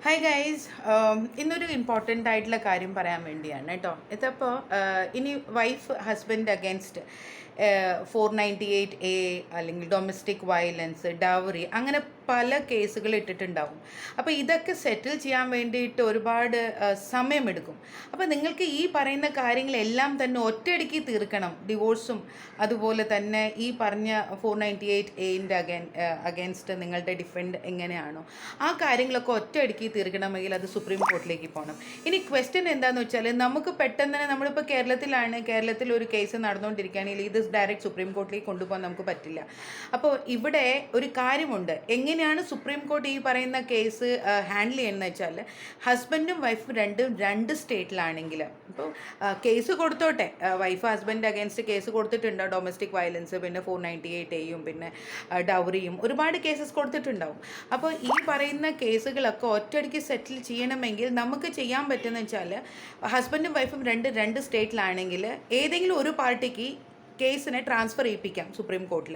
Hi guys, ഇന്നൊരു important ആയിട്ടുള്ള കാര്യം പറയാൻ വേണ്ടിയാണ് കേട്ടോ. ഇതിപ്പോൾ ഇനി വൈഫ് ഹസ്ബൻഡ് അഗേൻസ്റ്റ് 498A അല്ലെങ്കിൽ ഡൊമസ്റ്റിക് വയലൻസ്, ഡൗറി, അങ്ങനെ പല കേസുകൾ ഇട്ടിട്ടുണ്ടാവും. അപ്പോൾ ഇതൊക്കെ സെറ്റിൽ ചെയ്യാൻ വേണ്ടിയിട്ട് ഒരുപാട് സമയമെടുക്കും. അപ്പോൾ നിങ്ങൾക്ക് ഈ പറയുന്ന കാര്യങ്ങളെല്ലാം തന്നെ ഒറ്റയടിക്ക് തീർക്കണം. ഡിവോഴ്സും അതുപോലെ തന്നെ ഈ പറഞ്ഞ 498A അഗേൻസ്റ്റ് നിങ്ങളുടെ ഡിഫെൻഡ് എങ്ങനെയാണോ ആ കാര്യങ്ങളൊക്കെ ഒറ്റയടിക്ക് തീർക്കണമെങ്കിൽ അത് സുപ്രീം കോർട്ടിലേക്ക് പോകണം. ഇനി ക്വസ്റ്റ്യൻ എന്താണെന്ന് വെച്ചാൽ, നമുക്ക് പെട്ടെന്ന് തന്നെ നമ്മളിപ്പോൾ കേരളത്തിൽ ഒരു കേസ് നടന്നുകൊണ്ടിരിക്കുകയാണെങ്കിൽ ഇത് ഡയറക്റ്റ് സുപ്രീം കോർട്ടിലേക്ക് കൊണ്ടുപോകാൻ നമുക്ക് പറ്റില്ല. അപ്പോൾ ഇവിടെ ഒരു കാര്യമുണ്ട്, എങ്ങനെയാണ് സുപ്രീം കോർട്ട് ഈ പറയുന്ന കേസ് ഹാൻഡിൽ ചെയ്യുന്നത് വെച്ചാൽ, ഹസ്ബൻഡും വൈഫും രണ്ട് സ്റ്റേറ്റിലാണെങ്കിൽ ഇപ്പോൾ കേസ് കൊടുത്തോട്ടെ, വൈഫ് ഹസ്ബൻഡ് അഗേൻസ്റ്റ് കേസ് കൊടുത്തിട്ടുണ്ടോ, ഡൊമസ്റ്റിക് വയലൻസ്, പിന്നെ 498A പിന്നെ ഡൗറിയും ഒരുപാട് കേസസ് കൊടുത്തിട്ടുണ്ടാവും. അപ്പോൾ ഈ പറയുന്ന കേസുകളൊക്കെ ഒറ്റയടിക്ക് സെറ്റിൽ ചെയ്യണമെങ്കിൽ നമുക്ക് ചെയ്യാൻ പറ്റുന്ന വെച്ചാൽ, ഹസ്ബൻഡും വൈഫും രണ്ട് സ്റ്റേറ്റിലാണെങ്കിൽ ഏതെങ്കിലും ഒരു പാർട്ടിക്ക് കേസിനെ ട്രാൻസ്ഫർ ചെയ്യിപ്പിക്കാം സുപ്രീം കോർട്ടിൽ.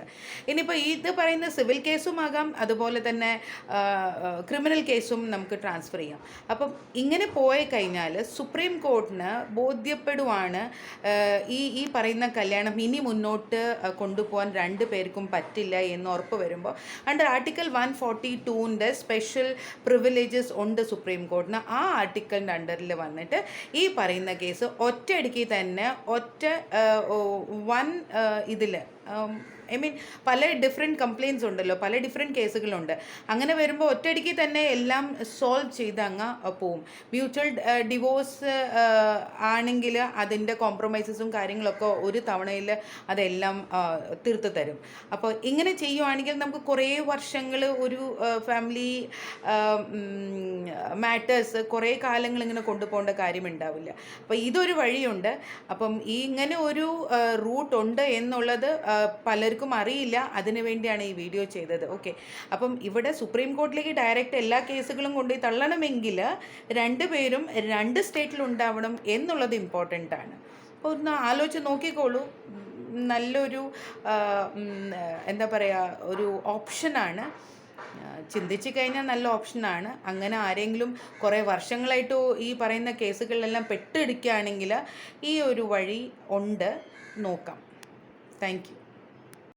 ഇനിയിപ്പോൾ ഇത് പറയുന്ന സിവിൽ കേസും ആകാം, അതുപോലെ തന്നെ ക്രിമിനൽ കേസും നമുക്ക് ട്രാൻസ്ഫർ ചെയ്യാം. അപ്പം ഇങ്ങനെ പോയി കഴിഞ്ഞാൽ സുപ്രീം കോർട്ടിന് ബോധ്യപ്പെടുവാണ് ഈ പറയുന്ന കല്യാണം ഇനി മുന്നോട്ട് കൊണ്ടുപോകാൻ രണ്ടു പേർക്കും പറ്റില്ല എന്ന് ഉറപ്പ് വരുമ്പോൾ, അണ്ടർ ആർട്ടിക്കിൾ 142 സ്പെഷ്യൽ പ്രിവിലേജസ് ഉണ്ട് സുപ്രീം കോർട്ടിന്. ആ ആർട്ടിക്കിളിൻ്റെ അണ്ടറിൽ വന്നിട്ട് ഈ പറയുന്ന കേസ് ഒറ്റയടിക്ക് തന്നെ ഇതിൽ പല ഡിഫറെൻറ്റ് കംപ്ലയിൻസ് ഉണ്ടല്ലോ, പല ഡിഫറെൻറ്റ് കേസുകളുണ്ട്. അങ്ങനെ വരുമ്പോൾ ഒറ്റയടിക്ക് തന്നെ എല്ലാം സോൾവ് ചെയ്ത് അങ്ങ് പോവും. മ്യൂച്വൽ ഡിവോഴ്സ് ആണെങ്കിൽ അതിൻ്റെ കോംപ്രമൈസസും കാര്യങ്ങളൊക്കെ ഒരു തവണയിൽ അതെല്ലാം തീർത്ത് തരും. അപ്പോൾ ഇങ്ങനെ ചെയ്യുവാണെങ്കിൽ നമുക്ക് കുറേ വർഷങ്ങൾ ഒരു ഫാമിലി മാറ്റേഴ്സ് കുറേ കാലങ്ങൾ ഇങ്ങനെ കൊണ്ടുപോകേണ്ട കാര്യമുണ്ടാവില്ല. അപ്പോൾ ഇതൊരു വഴിയുണ്ട്. അപ്പം ഇങ്ങനെ ഒരു റൂട്ട് ഉണ്ട് എന്നുള്ളത് പലർക്കും അറിയില്ല. അതിനു വേണ്ടിയാണ് ഈ വീഡിയോ ചെയ്തത്. ഓക്കെ, അപ്പം ഇവിടെ സുപ്രീം കോർട്ടിലേക്ക് ഡയറക്റ്റ് എല്ലാ കേസുകളും കൊണ്ടുപോയി തള്ളണമെങ്കിൽ രണ്ടുപേരും രണ്ട് സ്റ്റേറ്റിലുണ്ടാവണം എന്നുള്ളത് ഇമ്പോർട്ടൻ്റ് ആണ്. അപ്പോൾ ഒന്ന് ആലോചിച്ച് നോക്കിക്കോളൂ. നല്ലൊരു എന്താ പറയുക, ഒരു ഓപ്ഷനാണ്. ചിന്തിച്ച് കഴിഞ്ഞാൽ നല്ല ഓപ്ഷനാണ്. അങ്ങനെ ആരെങ്കിലും കുറേ വർഷങ്ങളായിട്ട് ഈ പറയുന്ന കേസുകളിലെല്ലാം പെട്ടിരിക്കുകയാണെങ്കിൽ ഈ ഒരു വഴി ഉണ്ട്, നോക്കാം. Thank you.